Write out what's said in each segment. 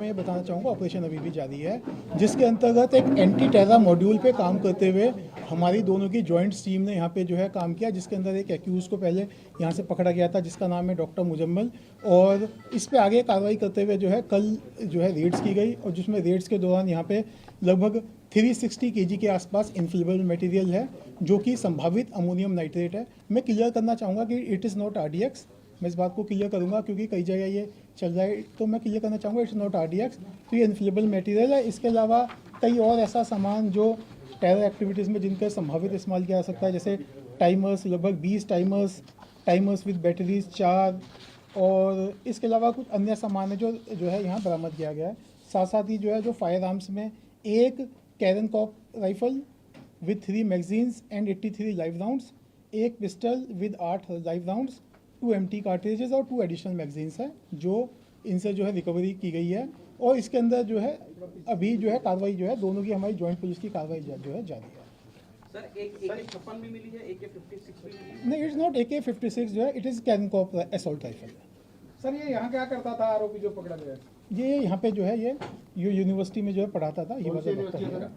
मैं ये बताना चाहूँगा ऑपरेशन अभी भी जारी है, जिसके अंतर्गत एक एंटी टेरर मॉड्यूल पे काम करते हुए हमारी दोनों की जॉइंट टीम ने यहाँ पे जो है काम किया, जिसके अंदर एक एक्यूज को पहले यहाँ से पकड़ा गया था जिसका नाम है डॉक्टर मुजम्मल, और इस पे आगे कार्रवाई करते हुए जो है कल जो है रेड्स की गई, और जिसमें रेड्स के दौरान यहाँ पे लगभग 360 kg के आसपास इन्फ्लेमेबल मटेरियल है जो कि संभावित अमोनियम नाइट्रेट है। मैं क्लियर करना चाहूँगा कि इट इज़ नॉट RDX। मैं इस बात को क्लियर करूंगा क्योंकि कई जगह ये चल रहा है, तो मैं क्लियर करना चाहूँगा इट्स नॉट RDX। तो ये इन्फ्लेमेबल मटेरियल है। इसके अलावा कई और ऐसा सामान जो टेरर एक्टिविटीज़ में जिनका संभावित इस्तेमाल किया जा सकता है, जैसे टाइमर्स, लगभग 20 टाइमर्स विद बैटरीज 4, और इसके अलावा कुछ अन्य सामान है जो है यहाँ बरामद किया गया है। साथ साथ ही जो है जो फायर आर्म्स में एक कैरन कॉप rifle with 3 magazines and 83 live rounds, एक pistol with 8 live rounds, 2 empty cartridges और 2 एडिशनल मैगजीन्स हैं जो इनसे जो है रिकवरी की गई है। और इसके अंदर जो है अभी जो है कार्रवाई जो है दोनों की हमारी जॉइंट पुलिस की कार्रवाई जो है जारी है। सर एक AK-56 भी मिली है, AK-56 भी मिली है? नहीं, इट्स नॉट AK-56 जो है, इट इज़ कैरन कॉप असॉल्ट राइफल। सर ये यहाँ क्या करता था आरोपी जो पकड़ा गया? ये यहाँ पे जो है ये यूनिवर्सिटी में जो है पढ़ाता था। ये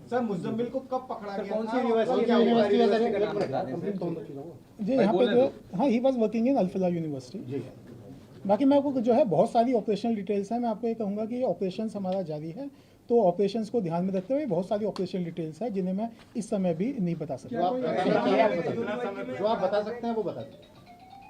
सर मुजम्मिल को कब पकड़ा गया? कौन सी यूनिवर्सिटी जी यहाँ पे जो है, हाँ, he was working in Alfalah university. बाकी मैं आपको जो है बहुत सारी ऑपरेशनल डिटेल्स हैं, मैं आपको ये कहूँगा कि ये ऑपरेशंस हमारा जारी है, तो ऑपरेशंस को ध्यान में रखते हुए बहुत सारी ऑपरेशनल डिटेल्स हैं जिन्हें मैं इस समय भी नहीं बता सकता। जो आप बता सकते हैं वो बता दें।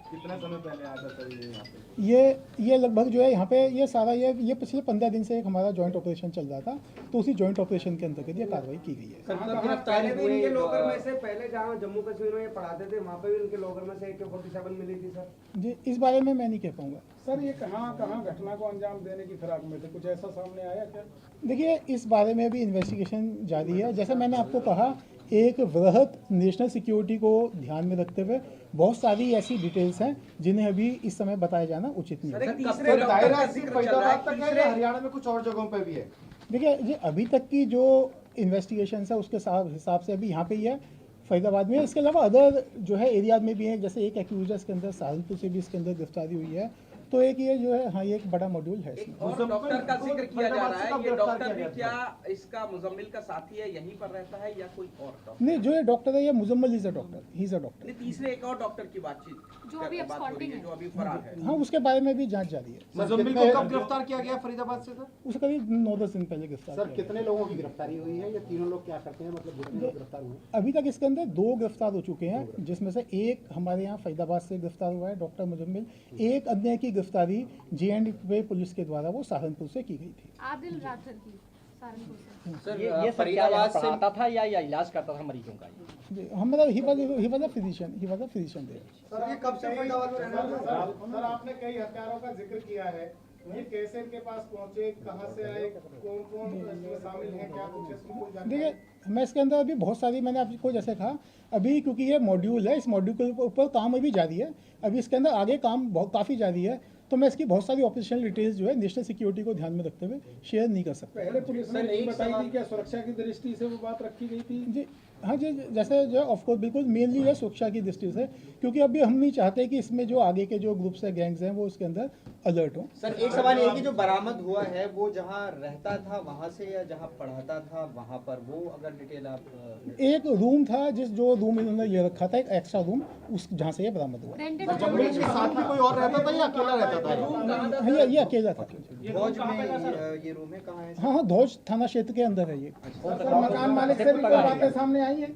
कितना समय पहले आया था सर ये यहाँ पे? ये लगभग जो है यहाँ पे ये सारा ये पिछले 15 दिन से एक हमारा जॉइंट ऑपरेशन चल रहा था, तो उसी जॉइंट ऑपरेशन के अंतर्गत ये कार्रवाई की गई है। पहले भी इनके लॉकर में से, पहले जहाँ जम्मू कश्मीर में ये पढ़ाते थे वहाँ पे भी इनके लॉकर में से AK-47 मिली थी सर। जी, इस बारे में मैं नहीं कह पाऊँगा। सर ये कहाँ घटना को अंजाम देने की फिराक में थे, कुछ ऐसा सामने आया क्या? देखिए, इस बारे में भी इन्वेस्टिगेशन जारी है। जैसे मैंने आपको कहा, एक वृहद नेशनल सिक्योरिटी को ध्यान में रखते हुए बहुत सारी ऐसी डिटेल्स हैं जिन्हें अभी इस समय बताया जाना उचित नहीं है। हरियाणा में कुछ और जगहों पे भी है। देखिए, ये अभी तक की जो इन्वेस्टिगेशन है उसके हिसाब से अभी यहाँ पे ही है, फरीदाबाद में। इसके अलावा अदर जो है एरियाज में भी है, जैसे एक एक्यूजर्स के अंदर सहारनपुर से भी इसके अंदर गिरफ्तारी हुई है, तो एक ये जो है, हाँ, ये एक बड़ा मॉड्यूल है इसमें। और डॉक्टर का जिक्र किया जा रहा है, ये डॉक्टर भी क्या इसका मुजम्मिल का साथी है, यहीं पर रहता है या कोई और डॉक्टर? नहीं, जो ये डॉक्टर है ये Muzammil is a doctor, he is a doctor. तीसरे एक और डॉक्टर की बातचीत जो अभी फरार है। हाँ, उसके बारे में भी जांच जारी है। मुजम्मिल को कब गिरफ्तार किया गया फरीदाबाद से सर? उसे करीब 9-10 दिन पहले गिरफ्तार सर कितने लोगों की गिरफ्तारी हुई है? ये तीनों लोग क्या करते हैं, मतलब जितने लोग गिरफ्तार हुए? अभी तक इसके अंदर 2 गिरफ्तार हो चुके हैं, जिसमें से एक हमारे यहाँ फरीदाबाद से गिरफ्तार हुआ है डॉक्टर मुजम्मिल। एक अन्य की गिरफ्तारी JNDP पुलिस के द्वारा वो सहारनपुर से की गई थी। आदिल राठर की सहारनपुर से। सर ये फरीदाबाद से आता था या इलाज करता था मरीजों का? हमारा ही was a physician there. Sir ये कब से फरीदाबाद में? सर आपने कई हत्यारों का जिक्र किया है, ये कैसे इनके पास पहुंचे, कहां से आए, कौन इसमें शामिल हैं, क्या कुछ इसमें कोई जानकारी? देखिए, मैं इसके अंदर अभी बहुत सारी, मैंने आपको जैसे कहा अभी, क्योंकि ये मॉड्यूल है, इस मॉड्यूल के ऊपर काम अभी जारी है, अभी इसके अंदर आगे काम काफ़ी जारी है, तो मैं इसकी बहुत सारी ऑपरेशनल डिटेल्स जो है नेशनल सिक्योरिटी को ध्यान में रखते हुए शेयर नहीं कर सकता। पहले पुलिस ने नहीं बताई थी क्या, सुरक्षा की दृष्टि से वो बात रखी गई थी? जी हाँ जी, जैसे जो ऑफकोर्स बिल्कुल मेनली है सुरक्षा की दृष्टि से, क्योंकि अभी हम नहीं चाहते कि इसमें जो आगे के जो ग्रुप्स हैं, गैंग्स हैं, वो उसके अंदर अलर्ट हो। सर एक सवाल ये है कि जो बरामद हुआ है वो जहाँ रहता था वहाँ से या जहाँ पढ़ाता था वहाँ पर, वो अगर डिटेल आप। एक रूम था जो रूम इन्होंने ये रखा था, एक एक्स्ट्रा रूम, उस जहाँ से ये बरामद हुआ। मुजम्मिल के साथ में कोई और रहता था या अकेला रहता था? हाँ, ये अकेला था। धौज में ये रूम है, कहाँ है? हाँ, धौज थाना क्षेत्र के अंदर है ये। मकान मालिक से भी कोई बातें सामने आई हैं?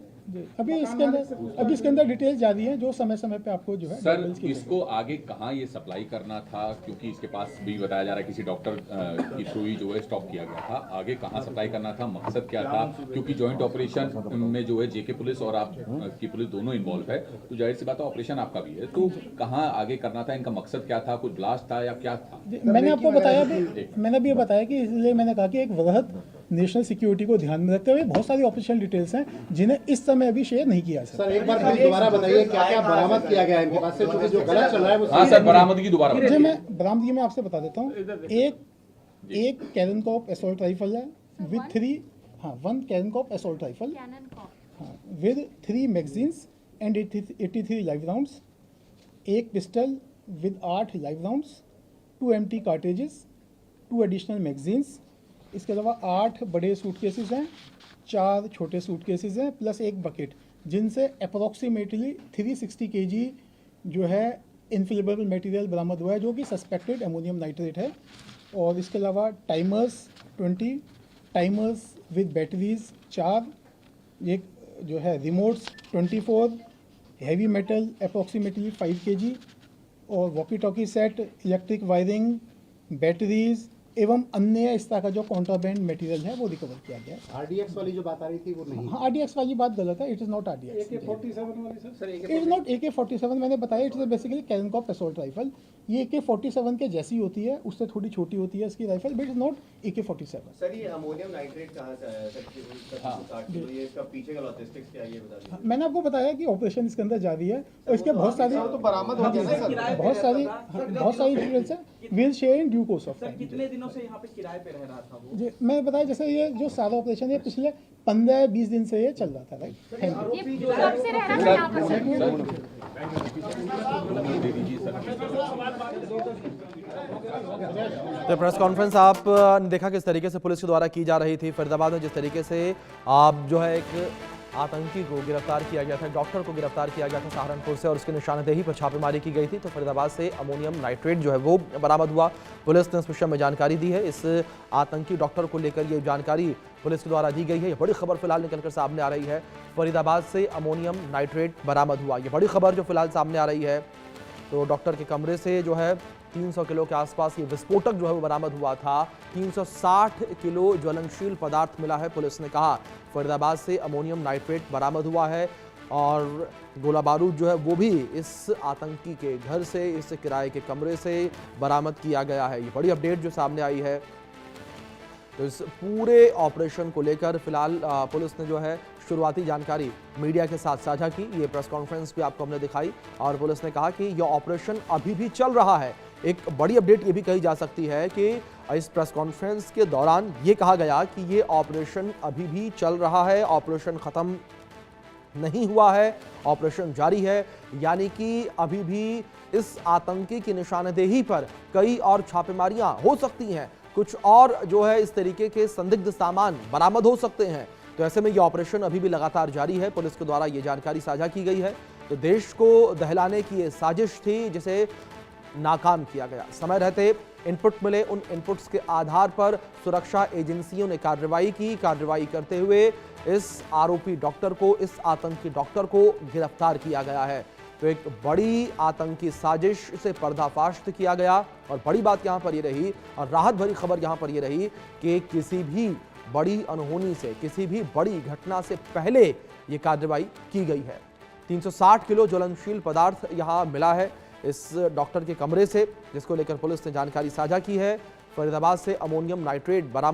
अभी इसके अंदर डिटेल जारी है, जो समय समय पे आपको जो है। सर इसको आगे कहाँ ये सप्लाई करना था, क्योंकि इसके पास भी बताया जा रहा है किसी डॉक्टर की थ्रू ही जो है स्टॉप किया गया था, आगे कहाँ सप्लाई करना था, मकसद क्या था? क्योंकि जॉइंट ऑपरेशन में जो है JK पुलिस और आप की पुलिस दोनों इन्वॉल्व है, तो जाहिर सी बात है ऑपरेशन आपका भी है, तो कहाँ आगे करना था, इनका मकसद क्या था, कुछ ब्लास्ट था या क्या था? मैंने आपको बताया मैंने भी बताया कि इसलिए मैंने कहा कि एक वृहद नेशनल सिक्योरिटी को ध्यान में रखते हुए बहुत सारी ऑपरेशनल डिटेल्स हैं जिन्हें इस समय अभी शेयर नहीं किया सर एक बार फिर दोबारा बताइए क्या क्या बरामद किया गया है इनके पास से, क्योंकि जो गलत चल रहा है वो। हाँ सर, बरामदगी दोबारा बताइए। मैं बरामदगी में आपसे बता देता हूँ। एक कैरन कॉप असॉल्ट राइफल है विद 3, हाँ, 1 कैरन कॉप असॉल्ट राइफल, हाँ, with 3 magazines and 83 live rounds, एक pistol with 8 live rounds, 2 empty cartridges, 2 additional magazines, इसके अलावा 8 बड़े सूटकेसेस हैं, 4 छोटे सूटकेसेस हैं, प्लस एक बकेट, जिनसे अप्रॉक्सीमेटली 360 kg जो है इनफ्लेमेबल मटेरियल बरामद हुआ है, जो कि सस्पेक्टेड अमोनियम नाइट्रेट है। और इसके अलावा टाइमर्स 20, टाइमर्स विद बैटरीज 4, एक जो है remotes 24, heavy metal approximately 5 kg, और walkie talkie set, electric wiring, batteries एवं अन्य इस तरह का जो कॉन्ट्राबैंड मटेरियल है वो रिकवर किया गया है। RDX वाली जो बात आ रही थी वो नहीं। हाँ, RDX वाली बात गलत है, it is not RDX। AK-47 वाली sir it is not AK-47, मैंने बताया इट इज़ बेसिकली कैरेनकॉफ असॉल्ट राइफल। ये AK-47 के जैसी होती है, उससे थोड़ी छोटी होती है इसकी rifle, but it is not AK-47। Sir ये अमोनियम नाइट्रेट कहाँ से आया सर? 60 किलो, ये इसका पीछे का लॉजिस्टिक्स क्या है ये बता दीजिए। मैंने आपको बताया कि ऑपरेशन इसके अंदर जारी है और इसके बहुत सारी तो बरामद हो गया ना सर? बहुत सारी डिटेल्स हैं, will share in due course of time. कितने दिनों से यहाँ पे किराए पे रह रहा था वो? जी, मैं बताया जैसे ये जो सारा ऑपरेशन है पिछले 15-20 दिन से ये चल रहा था, राइट। Thank you. ये कब से रह रहा था यहाँ पर? दे दीजिए सर। तो प्रेस कॉन्फ्रेंस आप ने देखा किस तरीके से पुलिस के द्वारा की जा रही थी। फरीदाबाद में जिस तरीके से आप जो है एक आतंकी को गिरफ्तार किया गया था, डॉक्टर को गिरफ्तार किया गया था सहारनपुर से, और उसकी निशानदेही पर छापेमारी की गई थी। तो फरीदाबाद से अमोनियम नाइट्रेट जो है वो बरामद हुआ। पुलिस ने इस विषय में जानकारी दी है। इस आतंकी डॉक्टर को लेकर ये जानकारी पुलिस के द्वारा दी गई है। ये बड़ी खबर फिलहाल निकलकर सामने आ रही है। फरीदाबाद से अमोनियम नाइट्रेट बरामद हुआ, ये बड़ी खबर जो फिलहाल सामने आ रही है। तो डॉक्टर के कमरे से जो है 300 किलो के आसपास ये विस्फोटक जो है वो बरामद हुआ था। 360 किलो ज्वलनशील पदार्थ मिला है। पुलिस ने कहा फरीदाबाद से अमोनियम नाइट्रेट बरामद हुआ है, और गोला बारूद जो है वो भी इस आतंकी के घर से, इस किराए के कमरे से बरामद किया गया है। ये बड़ी अपडेट जो सामने आई है। तो इस पूरे ऑपरेशन को लेकर फिलहाल पुलिस ने जो है शुरुआती जानकारी मीडिया के साथ साझा की। ये प्रेस कॉन्फ्रेंस भी आपको हमने दिखाई, और पुलिस ने कहा कि यह ऑपरेशन अभी भी चल रहा है। एक बड़ी अपडेट ये भी कही जा सकती है कि इस प्रेस कॉन्फ्रेंस के दौरान ये कहा गया कि ये ऑपरेशन अभी भी चल रहा है, ऑपरेशन खत्म नहीं हुआ है, ऑपरेशन जारी है। यानी कि अभी भी इस आतंकी की निशानदेही पर कई और छापेमारियां हो सकती हैं, कुछ और जो है इस तरीके के संदिग्ध सामान बरामद हो सकते हैं। तो ऐसे में ये ऑपरेशन अभी भी लगातार जारी है। पुलिस के द्वारा ये जानकारी साझा की गई है। तो देश को दहलाने की ये साजिश थी, जिसे नाकाम किया गया। समय रहते इनपुट मिले, उन इनपुट्स के आधार पर सुरक्षा एजेंसियों ने कार्रवाई की। कार्रवाई करते हुए इस आरोपी डॉक्टर को, इस आतंकी डॉक्टर को गिरफ्तार किया गया है। तो एक बड़ी आतंकी साजिश से पर्दाफाश किया गया। और बड़ी बात यहाँ पर ये रही, और राहत भरी खबर यहाँ पर ये रही कि किसी भी बड़ी अनहोनी से, किसी भी बड़ी घटना से पहले ये कार्रवाई की गई है। 360 किलो ज्वलनशील पदार्थ यहाँ मिला है इस डॉक्टर के कमरे से, जिसको लेकर पुलिस ने जानकारी साझा की है। फरीदाबाद से अमोनियम नाइट्रेट बरामद